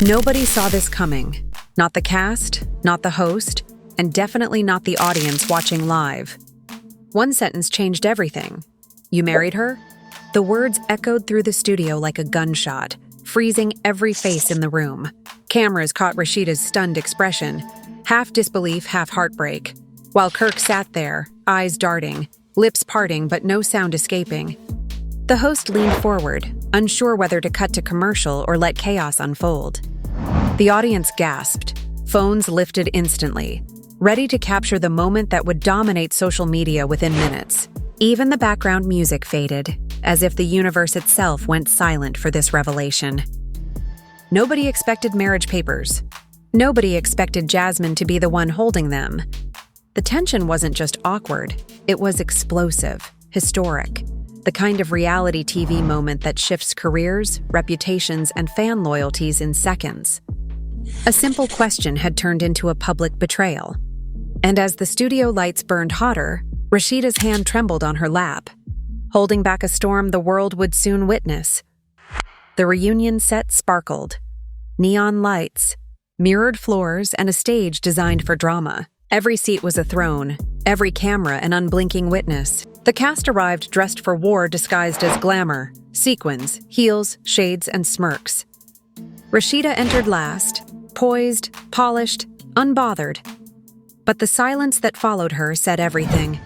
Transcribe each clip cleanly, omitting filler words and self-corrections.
Nobody saw this coming. Not the cast, not the host, and definitely not the audience watching live. One sentence changed everything. "You married her?" The words echoed through the studio like a gunshot, freezing every face in the room. Cameras caught Rasheeda's stunned expression, half disbelief, half heartbreak, while Kirk sat there, eyes darting, lips parting but no sound escaping. The host leaned forward, unsure whether to cut to commercial or let chaos unfold. The audience gasped, phones lifted instantly, ready to capture the moment that would dominate social media within minutes. Even the background music faded, as if the universe itself went silent for this revelation. Nobody expected marriage papers. Nobody expected Jasmine to be the one holding them. The tension wasn't just awkward, it was explosive, historic, the kind of reality TV moment that shifts careers, reputations, and fan loyalties in seconds. A simple question had turned into a public betrayal. And as the studio lights burned hotter, Rasheeda's hand trembled on her lap, holding back a storm the world would soon witness. The reunion set sparkled. Neon lights, mirrored floors, and a stage designed for drama. Every seat was a throne, every camera an unblinking witness. The cast arrived dressed for war disguised as glamour, sequins, heels, shades, and smirks. Rashida entered last, poised, polished, unbothered. But the silence that followed her said everything.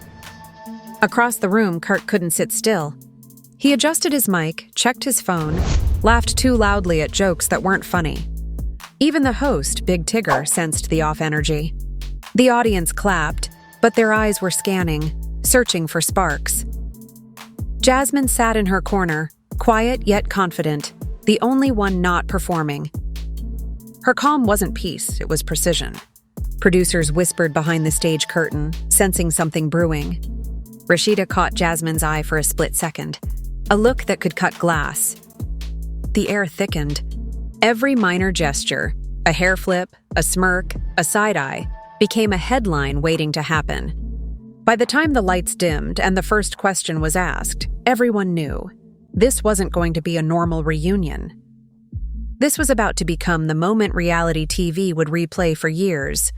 Across the room, Kirk couldn't sit still. He adjusted his mic, checked his phone, laughed too loudly at jokes that weren't funny. Even the host, Big Tigger, sensed the off energy. The audience clapped, but their eyes were scanning, searching for sparks. Jasmine sat in her corner, quiet yet confident, the only one not performing. Her calm wasn't peace, it was precision. Producers whispered behind the stage curtain, sensing something brewing. Rasheeda caught Jasmine's eye for a split second, a look that could cut glass. The air thickened. Every minor gesture, a hair flip, a smirk, a side eye, became a headline waiting to happen. By the time the lights dimmed and the first question was asked, everyone knew this wasn't going to be a normal reunion. This was about to become the moment reality TV would replay for years,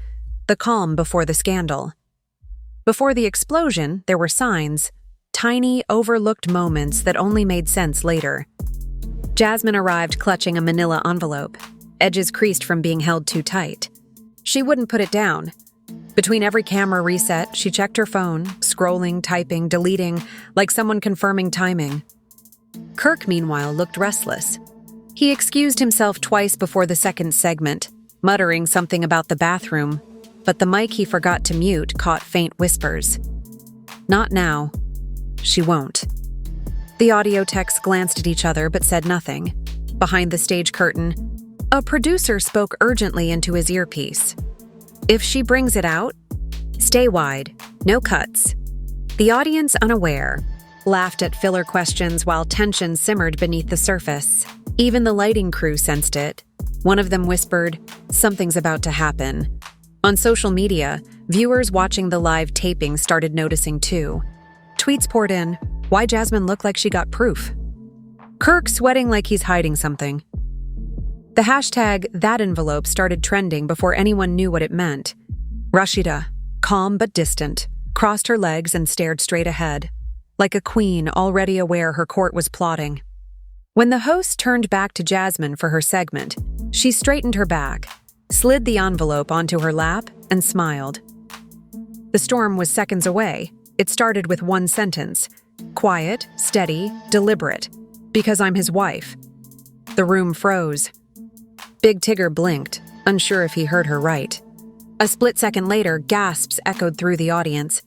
the calm before the scandal. Before the explosion, there were signs, tiny, overlooked moments that only made sense later. Jasmine arrived clutching a manila envelope, edges creased from being held too tight. She wouldn't put it down. Between every camera reset, she checked her phone, scrolling, typing, deleting, like someone confirming timing. Kirk, meanwhile, looked restless. He excused himself twice before the second segment, muttering something about the bathroom, but the mic he forgot to mute caught faint whispers. Not now. She won't. The audio techs glanced at each other but said nothing. Behind the stage curtain, a producer spoke urgently into his earpiece. If she brings it out, stay wide, no cuts. The audience, unaware, laughed at filler questions while tension simmered beneath the surface. Even the lighting crew sensed it. One of them whispered, "Something's about to happen." On social media, viewers watching the live taping started noticing too. Tweets poured in, "Why Jasmine looked like she got proof?" Kirk sweating like he's hiding something. The hashtag #ThatEnvelope started trending before anyone knew what it meant. Rashida, calm but distant, crossed her legs and stared straight ahead, like a queen already aware her court was plotting. When the host turned back to Jasmine for her segment, she straightened her back, slid the envelope onto her lap, and smiled. The storm was seconds away. It started with one sentence, quiet, steady, deliberate, "Because I'm his wife." The room froze. Big Tigger blinked, unsure if he heard her right. A split second later, gasps echoed through the audience.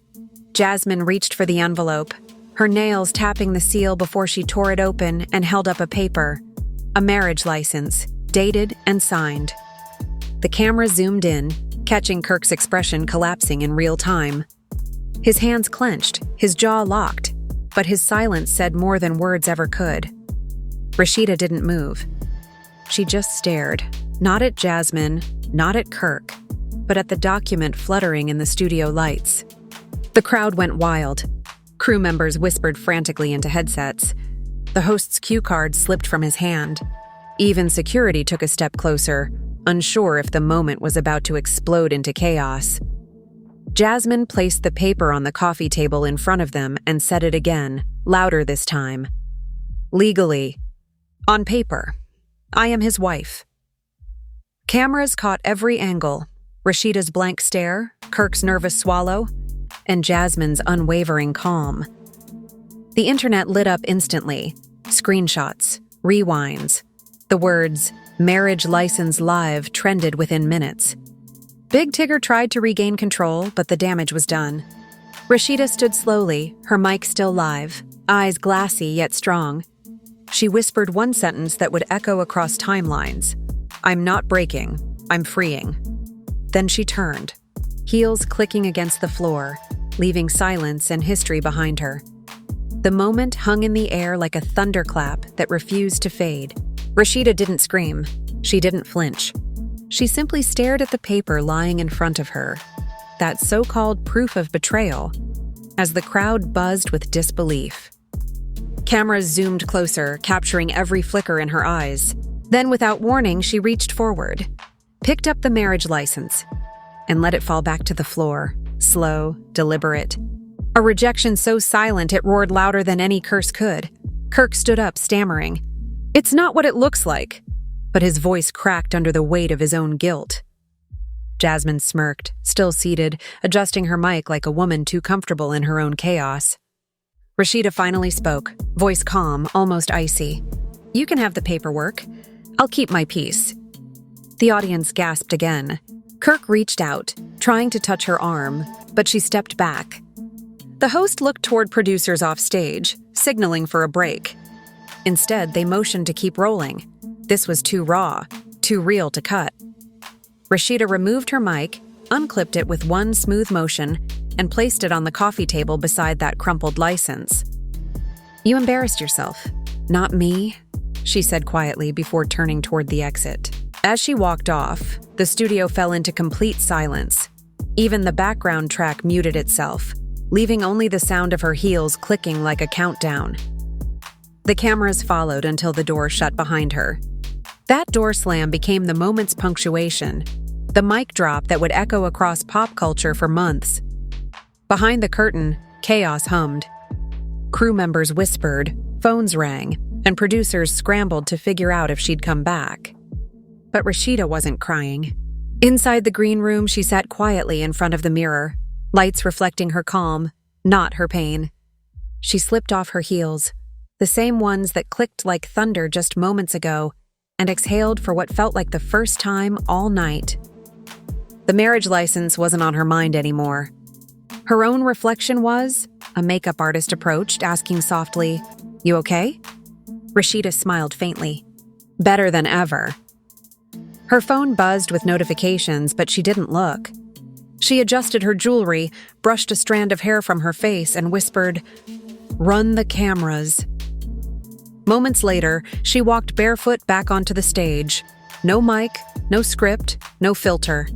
Jasmine reached for the envelope, her nails tapping the seal before she tore it open and held up a paper. A marriage license, dated and signed. The camera zoomed in, catching Kirk's expression collapsing in real time. His hands clenched, his jaw locked, but his silence said more than words ever could. Rashida didn't move. She just stared, not at Jasmine, not at Kirk, but at the document fluttering in the studio lights. The crowd went wild. Crew members whispered frantically into headsets. The host's cue card slipped from his hand. Even security took a step closer, unsure if the moment was about to explode into chaos. Jasmine placed the paper on the coffee table in front of them and said it again, louder this time. Legally, on paper, I am his wife. Cameras caught every angle: Rasheeda's blank stare, Kirk's nervous swallow, and Jasmine's unwavering calm. The internet lit up instantly. Screenshots, rewinds. The words, "Marriage License Live," trended within minutes. Big Tigger tried to regain control, but the damage was done. Rashida stood slowly, her mic still live, eyes glassy yet strong. She whispered one sentence that would echo across timelines. "I'm not breaking, I'm freeing." Then she turned, heels clicking against the floor, leaving silence and history behind her. The moment hung in the air like a thunderclap that refused to fade. Rashida didn't scream. She didn't flinch. She simply stared at the paper lying in front of her, that so-called proof of betrayal, as the crowd buzzed with disbelief. Cameras zoomed closer, capturing every flicker in her eyes. Then, without warning, she reached forward, picked up the marriage license, and let it fall back to the floor, slow, deliberate. A rejection so silent it roared louder than any curse could. Kirk stood up, stammering. "It's not what it looks like," but his voice cracked under the weight of his own guilt. Jasmine smirked, still seated, adjusting her mic like a woman too comfortable in her own chaos. Rashida finally spoke, voice calm, almost icy. "You can have the paperwork. I'll keep my peace." The audience gasped again. Kirk reached out, trying to touch her arm, but she stepped back. The host looked toward producers off stage, signaling for a break. Instead, they motioned to keep rolling. This was too raw, too real to cut. Rashida removed her mic, unclipped it with one smooth motion, and placed it on the coffee table beside that crumpled license. "You embarrassed yourself, not me," she said quietly before turning toward the exit. As she walked off, the studio fell into complete silence. Even the background track muted itself, leaving only the sound of her heels clicking like a countdown. The cameras followed until the door shut behind her. That door slam became the moment's punctuation, the mic drop that would echo across pop culture for months. Behind the curtain, chaos hummed. Crew members whispered, phones rang, and producers scrambled to figure out if she'd come back. But Rashida wasn't crying. Inside the green room, she sat quietly in front of the mirror, lights reflecting her calm, not her pain. She slipped off her heels, the same ones that clicked like thunder just moments ago, and exhaled for what felt like the first time all night. The marriage license wasn't on her mind anymore. Her own reflection was, a makeup artist approached, asking softly, "You okay?" Rashida smiled faintly. Better than ever. Her phone buzzed with notifications, but she didn't look. She adjusted her jewelry, brushed a strand of hair from her face, and whispered, "Run the cameras." Moments later, she walked barefoot back onto the stage. No mic, no script, no filter.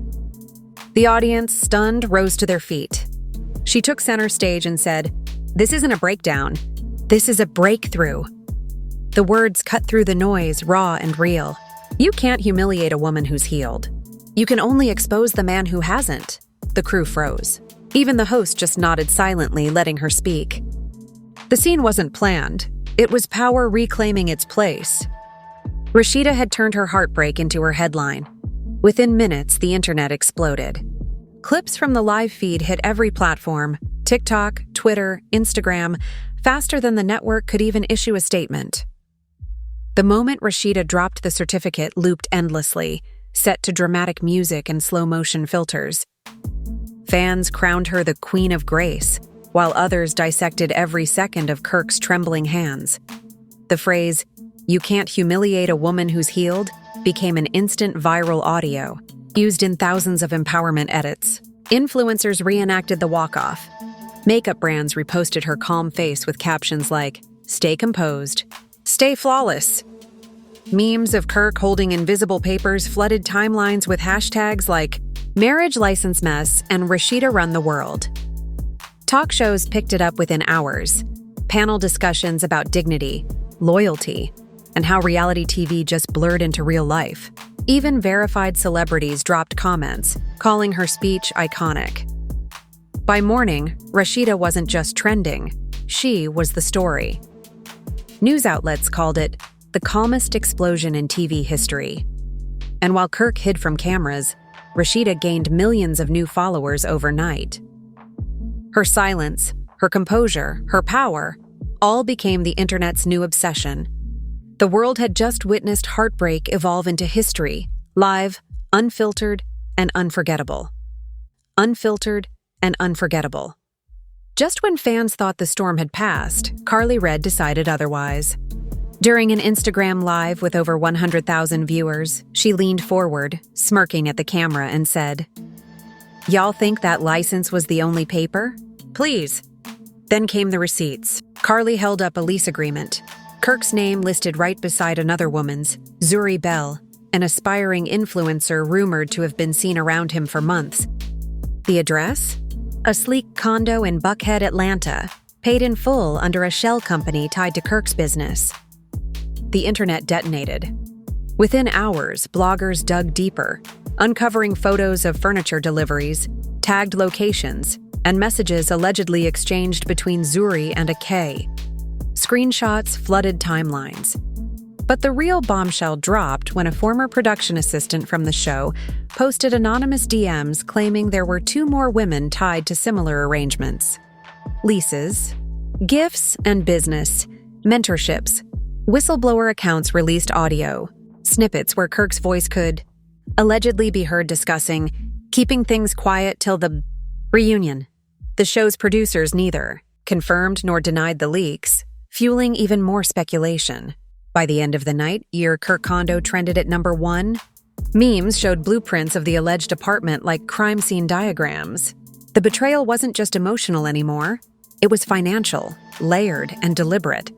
The audience, stunned, rose to their feet. She took center stage and said, "This isn't a breakdown. This is a breakthrough." The words cut through the noise, raw and real. "You can't humiliate a woman who's healed. You can only expose the man who hasn't." The crew froze. Even the host just nodded silently, letting her speak. The scene wasn't planned. It was power reclaiming its place. Rashida had turned her heartbreak into her headline. Within minutes, the internet exploded. Clips from the live feed hit every platform: TikTok, Twitter, Instagram, faster than the network could even issue a statement. The moment Rashida dropped the certificate looped endlessly, set to dramatic music and slow-motion filters. Fans crowned her the Queen of Grace, while others dissected every second of Kirk's trembling hands. The phrase, "You can't humiliate a woman who's healed," became an instant viral audio, used in thousands of empowerment edits. Influencers reenacted the walk-off. Makeup brands reposted her calm face with captions like, "Stay composed," "Stay flawless." Memes of Kirk holding invisible papers flooded timelines with hashtags like "Marriage License Mess" and "Rashida Run the World." Talk shows picked it up within hours. Panel discussions about dignity, loyalty, and how reality TV just blurred into real life. Even verified celebrities dropped comments, calling her speech iconic. By morning, Rashida wasn't just trending, she was the story. News outlets called it the calmest explosion in TV history. And while Kirk hid from cameras, Rashida gained millions of new followers overnight. Her silence, her composure, her power, all became the internet's new obsession. The world had just witnessed heartbreak evolve into history, live, unfiltered, and unforgettable. Unfiltered and unforgettable. Just when fans thought the storm had passed, Carly Red decided otherwise. During an Instagram Live with over 100,000 viewers, she leaned forward, smirking at the camera, and said, "Y'all think that license was the only paper? Please." Then came the receipts. Carly held up a lease agreement. Kirk's name listed right beside another woman's, Zuri Bell, an aspiring influencer rumored to have been seen around him for months. The address? A sleek condo in Buckhead, Atlanta, paid in full under a shell company tied to Kirk's business. The internet detonated. Within hours, bloggers dug deeper, uncovering photos of furniture deliveries, tagged locations, and messages allegedly exchanged between Zuri and a K. Screenshots flooded timelines. But the real bombshell dropped when a former production assistant from the show posted anonymous DMs claiming there were 2 more women tied to similar arrangements. Leases, gifts and business, mentorships. Whistleblower accounts released audio, snippets where Kirk's voice could allegedly be heard discussing keeping things quiet till the reunion. The show's producers neither confirmed nor denied the leaks, fueling even more speculation. By the end of the night, your Kirk condo trended at number 1. Memes showed blueprints of the alleged apartment like crime scene diagrams. The betrayal wasn't just emotional anymore. It was financial, layered, and deliberate.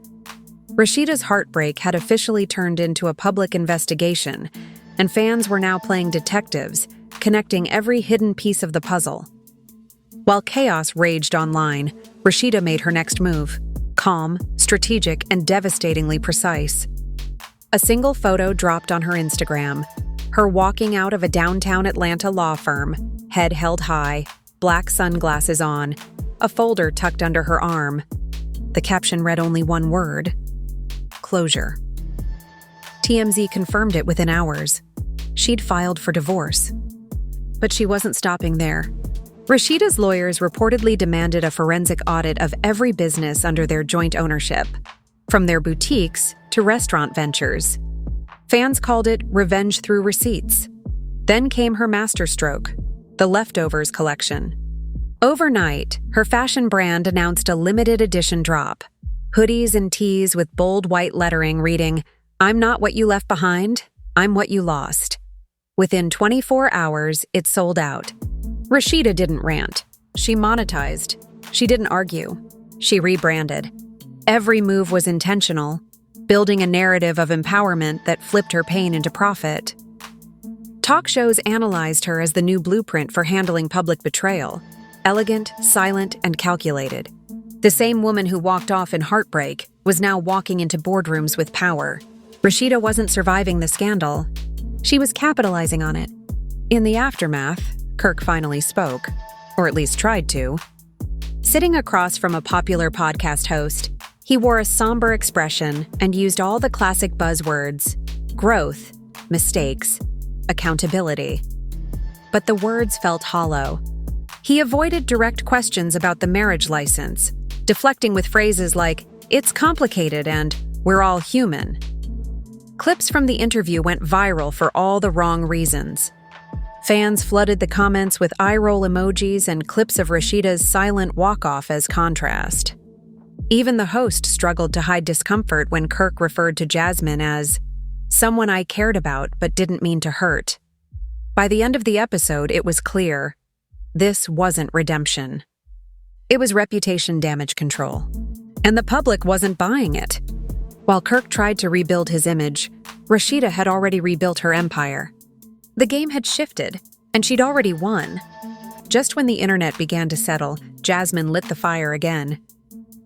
Rashida's heartbreak had officially turned into a public investigation, and fans were now playing detectives, connecting every hidden piece of the puzzle. While chaos raged online, Rashida made her next move. Calm, strategic, and devastatingly precise. A single photo dropped on her Instagram, her walking out of a downtown Atlanta law firm, head held high, black sunglasses on, a folder tucked under her arm. The caption read only one word: closure. TMZ confirmed it within hours. She'd filed for divorce. But she wasn't stopping there. Rashida's lawyers reportedly demanded a forensic audit of every business under their joint ownership, from their boutiques to restaurant ventures. Fans called it revenge through receipts. Then came her masterstroke, the Leftovers collection. Overnight, her fashion brand announced a limited edition drop. Hoodies and tees with bold white lettering reading, "I'm not what you left behind, I'm what you lost." Within 24 hours, it sold out. Rashida didn't rant. She monetized. She didn't argue. She rebranded. Every move was intentional, building a narrative of empowerment that flipped her pain into profit. Talk shows analyzed her as the new blueprint for handling public betrayal. Elegant, silent, and calculated. The same woman who walked off in heartbreak was now walking into boardrooms with power. Rashida wasn't surviving the scandal. She was capitalizing on it. In the aftermath, Kirk finally spoke, or at least tried to. Sitting across from a popular podcast host, he wore a somber expression and used all the classic buzzwords: growth, mistakes, accountability. But the words felt hollow. He avoided direct questions about the marriage license, deflecting with phrases like, "It's complicated," and "We're all human." Clips from the interview went viral for all the wrong reasons. Fans flooded the comments with eye-roll emojis and clips of Rashida's silent walk-off as contrast. Even the host struggled to hide discomfort when Kirk referred to Jasmine as someone I cared about but didn't mean to hurt. By the end of the episode, it was clear. This wasn't redemption. It was reputation damage control. And the public wasn't buying it. While Kirk tried to rebuild his image, Rashida had already rebuilt her empire. The game had shifted, and she'd already won. Just when the internet began to settle, Jasmine lit the fire again.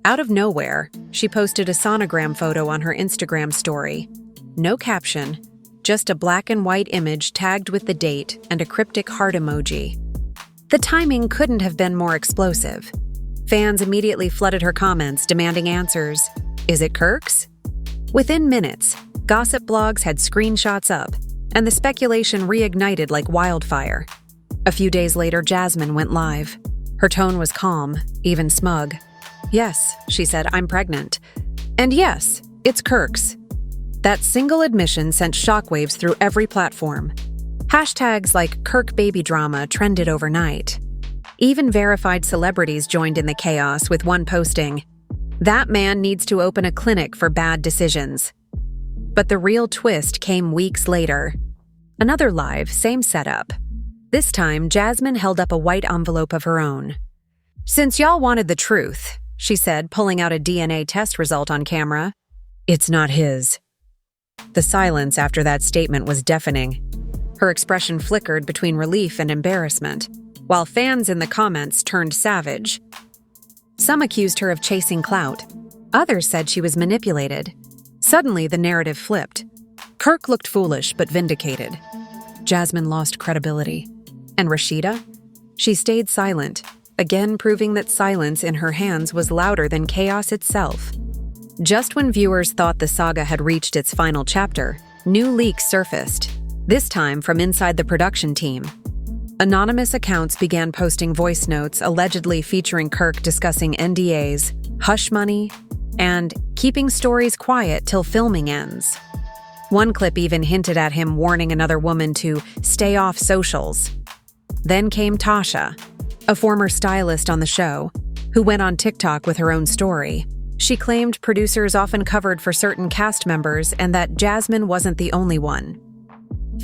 Out of nowhere, she posted a sonogram photo on her Instagram story. No caption, just a black and white image tagged with the date and a cryptic heart emoji. The timing couldn't have been more explosive. Fans immediately flooded her comments, demanding answers. Is it Kirk's? Within minutes, gossip blogs had screenshots up, and the speculation reignited like wildfire. A few days later, Jasmine went live. Her tone was calm, even smug. Yes, she said, I'm pregnant. And yes, it's Kirk's. That single admission sent shockwaves through every platform. Hashtags like Kirk baby drama trended overnight. Even verified celebrities joined in the chaos, with one posting, "That man needs to open a clinic for bad decisions." But the real twist came weeks later. Another live, same setup. This time, Jasmine held up a white envelope of her own. "Since y'all wanted the truth," she said, pulling out a DNA test result on camera, "it's not his." The silence after that statement was deafening. Her expression flickered between relief and embarrassment, while fans in the comments turned savage. Some accused her of chasing clout. Others said she was manipulated. Suddenly, the narrative flipped. Kirk looked foolish but vindicated. Jasmine lost credibility. And Rashida? She stayed silent, again proving that silence in her hands was louder than chaos itself. Just when viewers thought the saga had reached its final chapter, new leaks surfaced, this time from inside the production team. Anonymous accounts began posting voice notes allegedly featuring Kirk discussing NDAs, hush money, and keeping stories quiet till filming ends. One clip even hinted at him warning another woman to stay off socials. Then came Tasha, a former stylist on the show, who went on TikTok with her own story. She claimed producers often covered for certain cast members and that Jasmine wasn't the only one.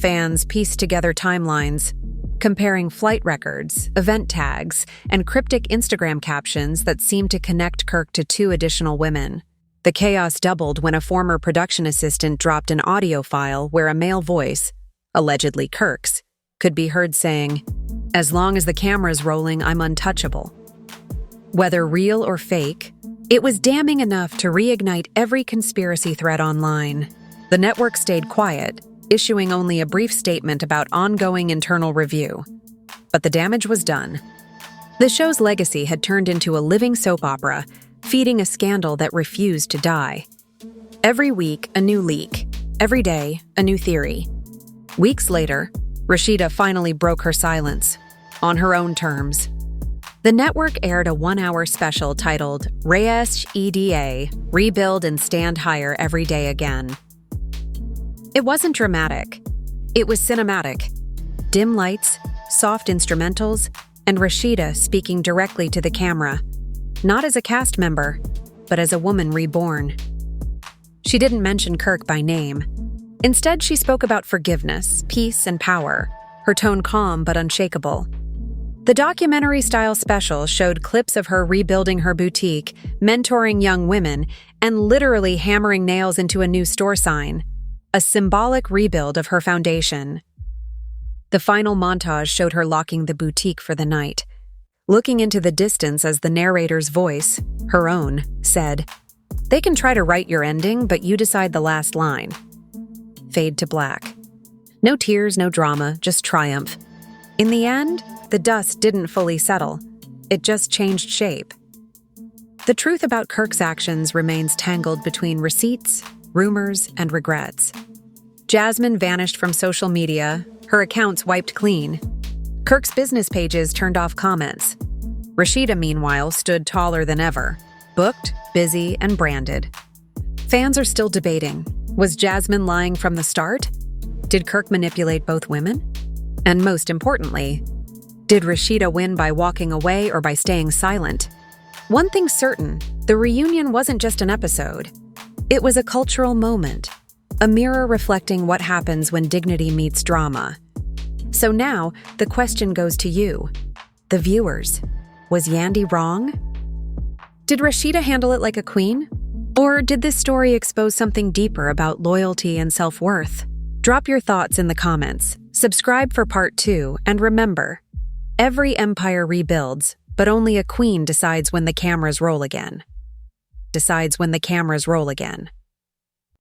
Fans pieced together timelines, comparing flight records, event tags, and cryptic Instagram captions that seemed to connect Kirk to 2 additional women. The chaos doubled when a former production assistant dropped an audio file where a male voice, allegedly Kirk's, could be heard saying, "As long as the camera's rolling, I'm untouchable." Whether real or fake, it was damning enough to reignite every conspiracy thread online. The network stayed quiet, issuing only a brief statement about ongoing internal review. But the damage was done. The show's legacy had turned into a living soap opera, feeding a scandal that refused to die. Every week, a new leak. Every day, a new theory. Weeks later, Rashida finally broke her silence, on her own terms. The network aired a 1-hour special titled Rasheeda, Rebuild and Stand Higher Every Day Again. It wasn't dramatic. It was cinematic. Dim lights, soft instrumentals, and Rashida speaking directly to the camera, not as a cast member, but as a woman reborn. She didn't mention Kirk by name. Instead, she spoke about forgiveness, peace, and power, her tone calm but unshakable. The documentary-style special showed clips of her rebuilding her boutique, mentoring young women, and literally hammering nails into a new store sign, a symbolic rebuild of her foundation. The final montage showed her locking the boutique for the night, looking into the distance as the narrator's voice, her own, said, "They can try to write your ending, but you decide the last line." Fade to black. No tears, no drama, just triumph. In the end, the dust didn't fully settle. It just changed shape. The truth about Kirk's actions remains tangled between receipts, rumors, and regrets. Jasmine vanished from social media, her accounts wiped clean. Kirk's business pages turned off comments. Rashida, meanwhile, stood taller than ever, booked, busy, and branded. Fans are still debating. Was Jasmine lying from the start? Did Kirk manipulate both women? And most importantly, did Rashida win by walking away or by staying silent? One thing's certain, the reunion wasn't just an episode. It was a cultural moment, a mirror reflecting what happens when dignity meets drama. So now, the question goes to you, the viewers. Was Yandy wrong? Did Rashida handle it like a queen? Or did this story expose something deeper about loyalty and self-worth? Drop your thoughts in the comments, subscribe for part 2, and remember, every empire rebuilds, but only a queen decides when the cameras roll again. decides when the cameras roll again.